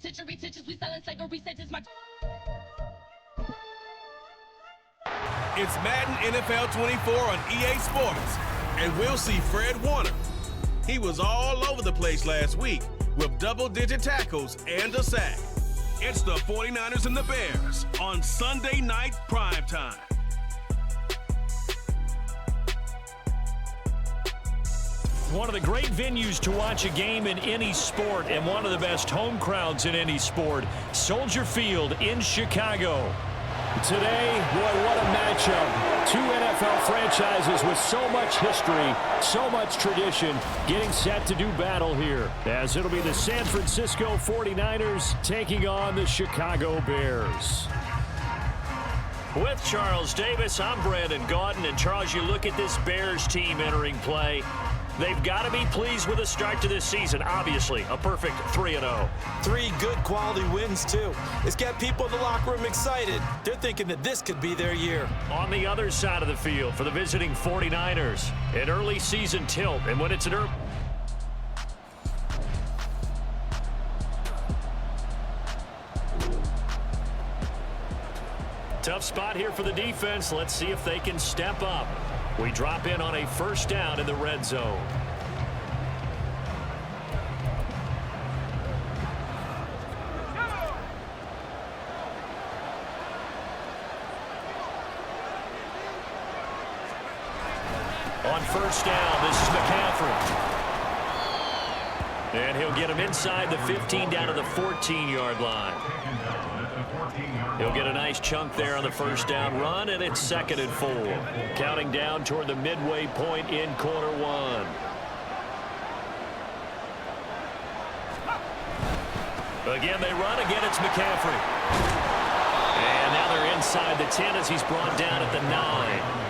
It's Madden NFL 24 on EA Sports, and we'll see Fred Warner. He was all over the place last week with double-digit tackles and a sack. It's the 49ers and the Bears on Sunday Night Primetime. One of the great venues to watch a game in any sport, and one of the best home crowds in any sport, Soldier Field in Chicago. Today, boy, what a matchup. Two NFL franchises with so much history, so much tradition, getting set to do battle here, as it'll be the San Francisco 49ers taking on the Chicago Bears. With Charles Davis, I'm Brandon Gaudin, and Charles, you look at this Bears team entering play. They've got to be pleased with the start to this season. Obviously, a perfect 3-0. 3 good quality wins, too. It's got people in the locker room excited. They're thinking that this could be their year. On the other side of the field for the visiting 49ers, an early season tilt. And when it's an early... Tough spot here for the defense. Let's see if they can step up. We drop in on a first down in the red zone. On first down, this is McCaffrey. And he'll get him inside the 15 down to the 14-yard line. He'll get a nice chunk there on the first down run, and it's 2nd and 4. Counting down toward the midway point in quarter one. Again, they run. Again, it's McCaffrey. And now they're inside the 10 as he's brought down at the 9.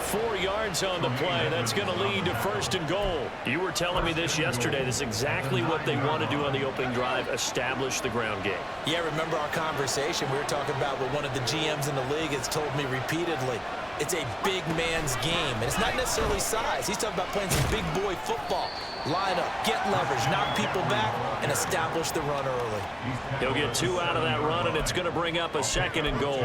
4 yards on the play. That's going to lead to 1st and goal. You were telling me this yesterday. This is exactly what they want to do on the opening drive, establish the ground game. Yeah, remember our conversation we were talking about what one of the GMs in the league has told me repeatedly. It's a big man's game, and it's not necessarily size. He's talking about playing some big boy football. Line up, get leverage, knock people back, and establish the run early. He'll get 2 out of that run, and it's going to bring up a 2nd and goal.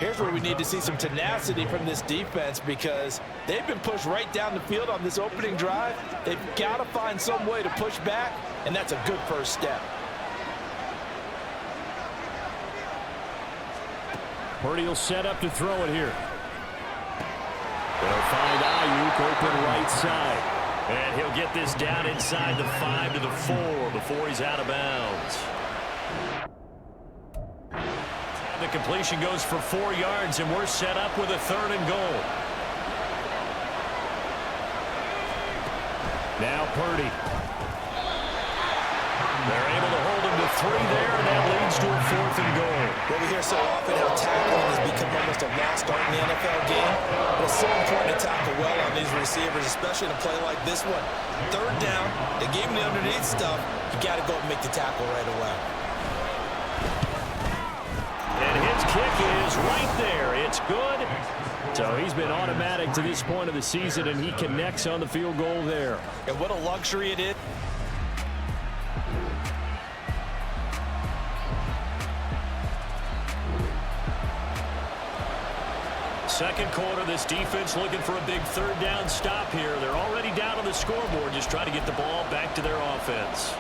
Here's where we need to see some tenacity from this defense because they've been pushed right down the field on this opening drive. They've got to find some way to push back, and that's a good first step. Purdy will set up to throw it here. They'll find Ayuk open right side. And he'll get this down inside the 5 to the 4 before he's out of bounds. The completion goes for 4 yards, and we're set up with a 3rd and goal. Now Purdy. They're able to hold him to 3 there, and that leads to a 4th and goal. Well, we hear so often how tackling has become almost a lost art in the NFL game. But it's so important to tackle well on these receivers, especially in a play like this one. 3rd down, they gave him the underneath stuff. You got to go and make the tackle right away. And his kick is right there. It's good. So he's been automatic to this point of the season, and he connects on the field goal there. And what a luxury it is. Second quarter, this defense looking for a big 3rd down stop here. They're already down on the scoreboard, just trying to get the ball back to their offense.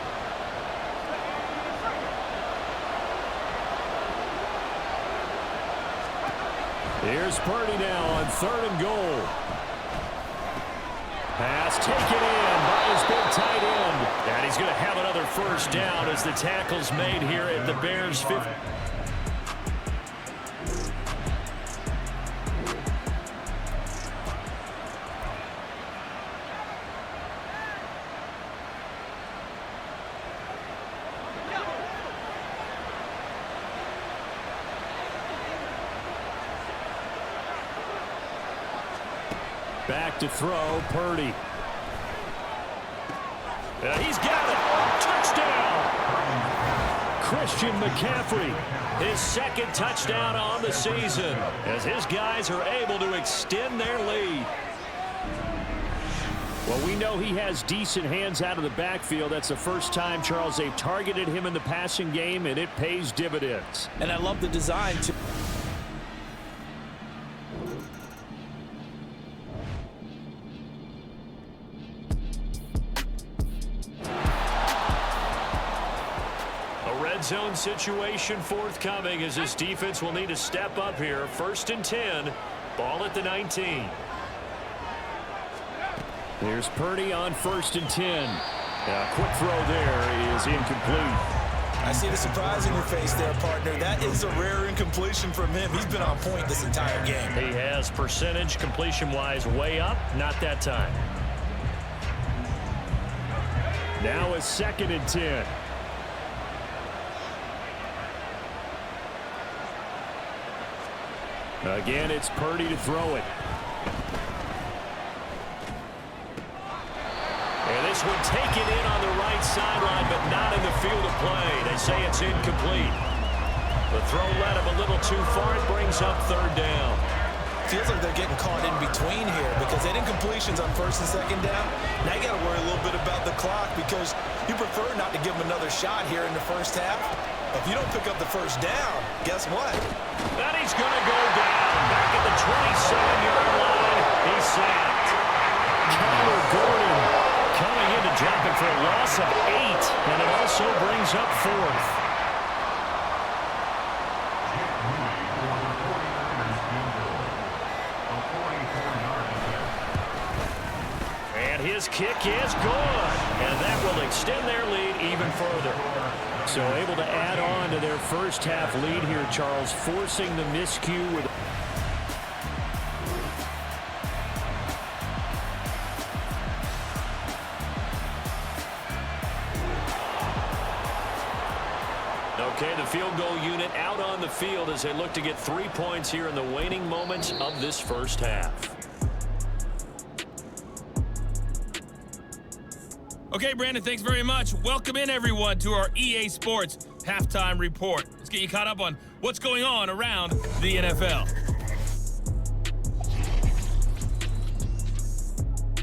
Here's Purdy now on 3rd and goal. Pass taken in by his big tight end. And he's going to have another first down as the tackle's made here at the Bears' 50. Back to throw, Purdy. He's got it. Touchdown. Christian McCaffrey, his 2nd touchdown on the season, as his guys are able to extend their lead. Well, we know he has decent hands out of the backfield. That's the first time, Charles, they've targeted him in the passing game, and it pays dividends. And I love the design, too. A red zone situation forthcoming as this defense will need to step up here. 1st and 10, ball at the 19. There's Purdy on 1st and 10. A quick throw there is incomplete. I see the surprise in your face there, partner. That is a rare incompletion from him. He's been on point this entire game. He has percentage completion-wise way up. Not that time. Now a 2nd and 10. Again, it's Purdy to throw it. And this one taken in on the right sideline, but not in the field of play. They say it's incomplete. The throw led him a little too far. It brings up 3rd down. Feels like they're getting caught in between here because they had incompletions on 1st and 2nd down. Now you got to worry a little bit about the clock because you prefer not to give them another shot here in the 1st half. If you don't pick up the 1st down, guess what? And he's going to go down. Back at the 27-yard line. He's sacked. Kyler Gordon coming in to drop it for a loss of 8. And it also brings up 4th. And his kick is good. And that will extend their lead even further. So able to add on to their 1st half lead here, Charles, forcing the miscue with... Okay, the field goal unit out on the field as they look to get 3 points here in the waning moments of this 1st half. Okay, Brandon, thanks very much. Welcome in, everyone, to our EA Sports Halftime Report. Let's get you caught up on what's going on around the NFL.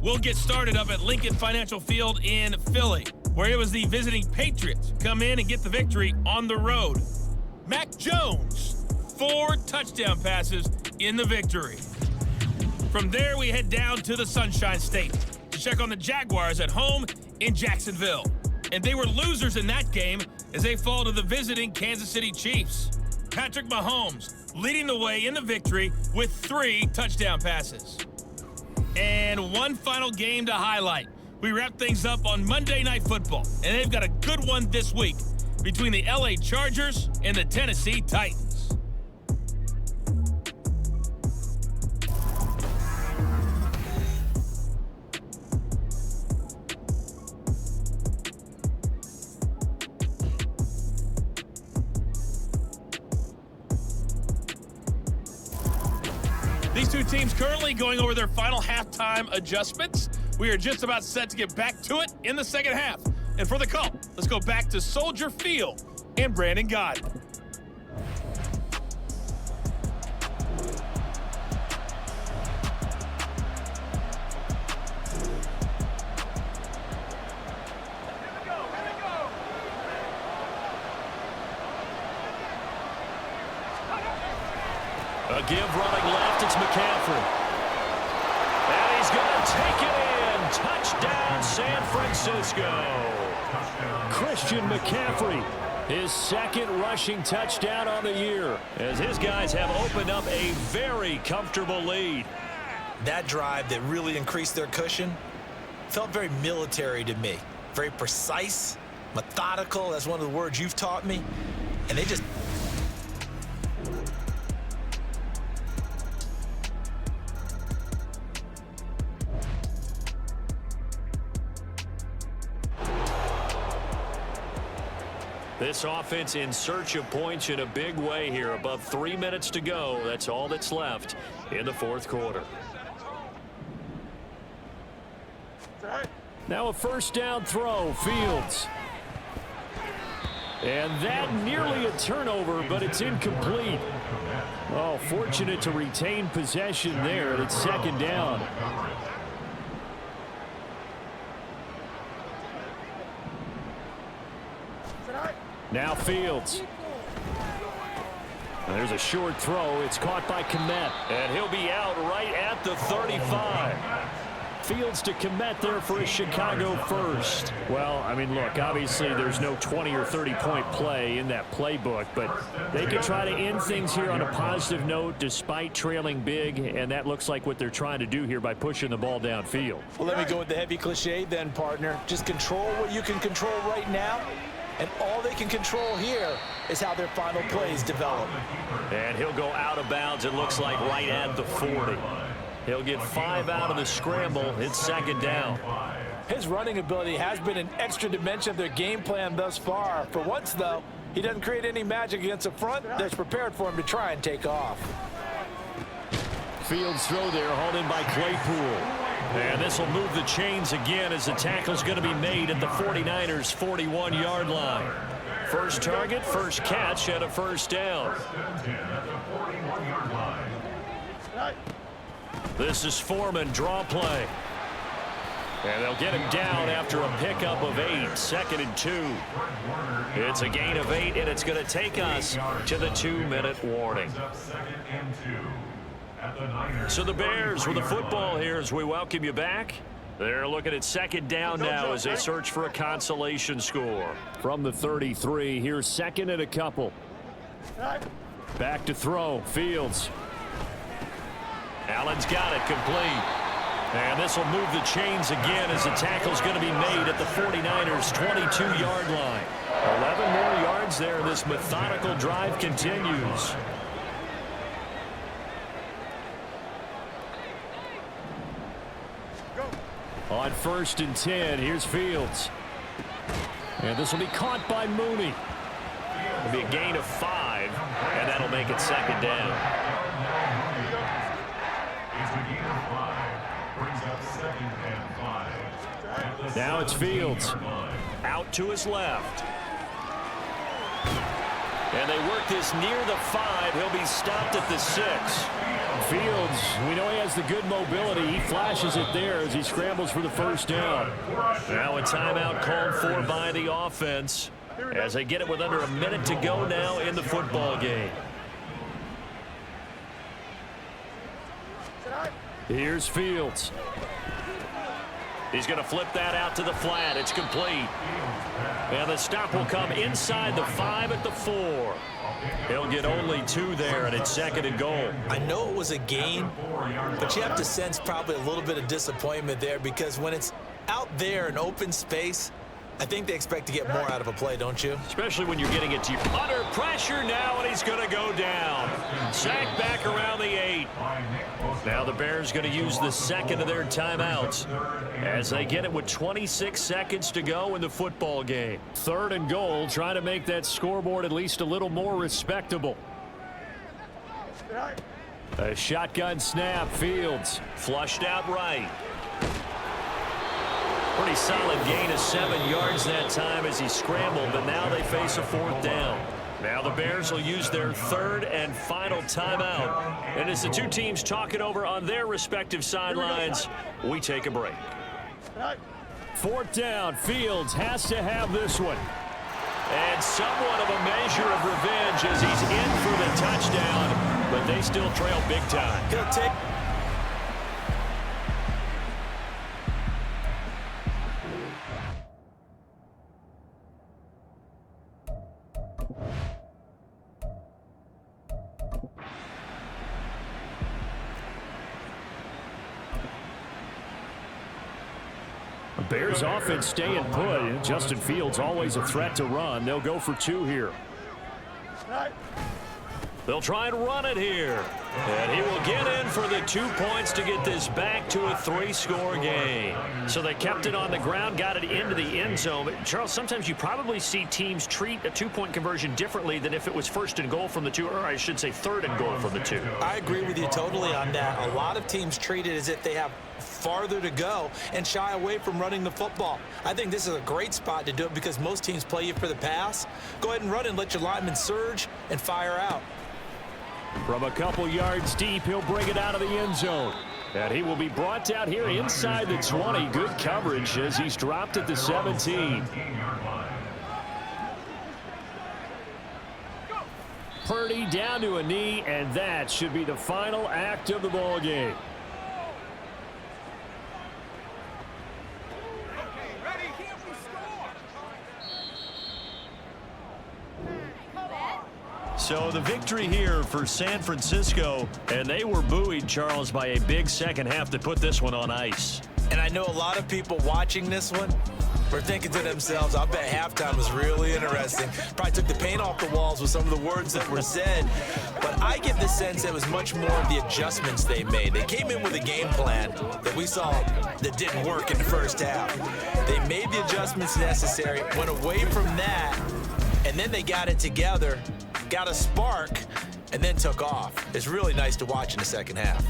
We'll get started up at Lincoln Financial Field in Philly, where it was the visiting Patriots come in and get the victory on the road. Mac Jones, 4 touchdown passes in the victory. From there, we head down to the Sunshine State to check on the Jaguars at home in Jacksonville. And they were losers in that game as they fall to the visiting Kansas City Chiefs. Patrick Mahomes leading the way in the victory with 3 touchdown passes. And one final game to highlight. We wrap things up on Monday Night Football, and they've got a good one this week between the LA Chargers and the Tennessee Titans. These two teams currently going over their final halftime adjustments. We are just about set to get back to it in the 2nd half. And for the call, let's go back to Soldier Field and Brandon Godwin. A give running left, it's McCaffrey. And he's going to take it in. Touchdown, San Francisco. Christian McCaffrey, his 2nd rushing touchdown on the year, as his guys have opened up a very comfortable lead. That drive that really increased their cushion felt very military to me. Very precise, methodical. That's one of the words you've taught me. And they just... This offense in search of points in a big way here. Above 3 minutes to go. That's all that's left in the 4th quarter. Now a 1st down throw. Fields. And that nearly a turnover, but it's incomplete. Oh, fortunate to retain possession there. It's 2nd down. Now Fields. And there's a short throw. It's caught by Kmet. And he'll be out right at the 35. Fields to Kmet there for a Chicago first. Well, I mean, look, obviously there's no 20 or 30-point play in that playbook, but they could try to end things here on a positive note despite trailing big, and that looks like what they're trying to do here by pushing the ball downfield. Well, let me go with the heavy cliche then, partner. Just control what you can control right now, and all they can control here is how their final plays develop. And he'll go out of bounds, it looks like, right at the 40. He'll get 5 out of the scramble. It's second down. His running ability has been an extra dimension of their game plan thus far. For once, though, he doesn't create any magic against a front that's prepared for him to try and take off. Fields throw there, hauled in by Claypool. And this will move the chains again as the tackle's going to be made at the 49ers' 41-yard line. First target, first catch, and a first down. This is Foreman, draw play. And they'll get him down after a pickup of 8, second and 2. It's a gain of 8, and it's going to take us to the 2-minute warning. So the Bears with the football here as we welcome you back. They're looking at second down now as they search for a consolation score. From the 33, here's second and a couple. Back to throw, Fields. Allen's got it, complete. And this will move the chains again as the tackle's going to be made at the 49ers' 22-yard line. 11 more yards there. This methodical drive continues. On 1st and 10, here's Fields. And this will be caught by Mooney. It'll be a gain of 5, and that'll make it second down. Now it's Fields. Out to his left. And they work this near the 5. He'll be stopped at the 6. Fields, we know he has the good mobility. He flashes it there as he scrambles for the first down. Now a timeout called for by the offense as they get it with under a minute to go now in the football game. Here's Fields. He's going to flip that out to the flat. It's complete. And the stop will come inside the 5 at the 4. He'll get only 2 there, and it's second and goal. I know it was a gain, but you have to sense probably a little bit of disappointment there because when it's out there in open space, I think they expect to get more out of a play, don't you? Especially when you're getting it to you. Under pressure now, and he's going to go down. Sacked back around the 8. Now the Bears going to use the second of their timeouts as they get it with 26 seconds to go in the football game. 3rd and goal, trying to make that scoreboard at least a little more respectable. A shotgun snap, Fields. Flushed out right. Pretty solid gain of 7 yards that time as he scrambled, but now they face a 4th down. Now the Bears will use their 3rd and final timeout. And as the two teams talk it over on their respective sidelines, we take a break. 4th down, Fields has to have this one. And somewhat of a measure of revenge as he's in for the touchdown, but they still trail big time. He'll take. Bears offense staying put. Justin Fields always a threat to run. They'll go for 2 here. They'll try and run it here. And he will get in for the 2 points to get this back to a 3-score game. So they kept it on the ground, got it into the end zone. But Charles, sometimes you probably see teams treat a 2-point conversion differently than if it was 1st and goal from the 2, or I should say 3rd and goal from the 2. I agree with you totally on that. A lot of teams treat it as if they have farther to go and shy away from running the football. I think this is a great spot to do it because most teams play you for the pass. Go ahead and run and let your linemen surge and fire out. From a couple yards deep, he'll bring it out of the end zone. And he will be brought down here inside the 20. Good coverage as he's dropped at the 17. Purdy down to a knee, and that should be the final act of the ball game. So the victory here for San Francisco, and they were buoyed, Charles, by a big second half to put this one on ice. And I know a lot of people watching this one were thinking to themselves, I bet halftime was really interesting. Probably took the paint off the walls with some of the words that were said. But I get the sense it was much more of the adjustments they made. They came in with a game plan that we saw that didn't work in the first half. They made the adjustments necessary, went away from that, and then they got it together, got a spark, and then took off. It's really nice to watch in the second half.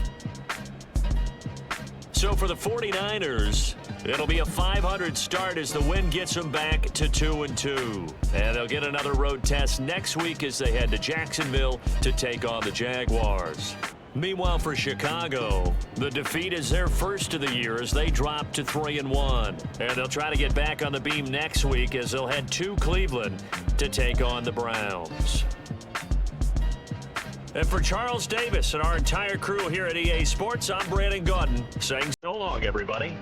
So for the 49ers, it'll be a 500 start as the win gets them back to 2-2. And they'll get another road test next week as they head to Jacksonville to take on the Jaguars. Meanwhile, for Chicago, the defeat is their first of the year as they drop to 3-1. And they'll try to get back on the beam next week as they'll head to Cleveland to take on the Browns. And for Charles Davis and our entire crew here at EA Sports, I'm Brandon Gaudin saying so long, everybody.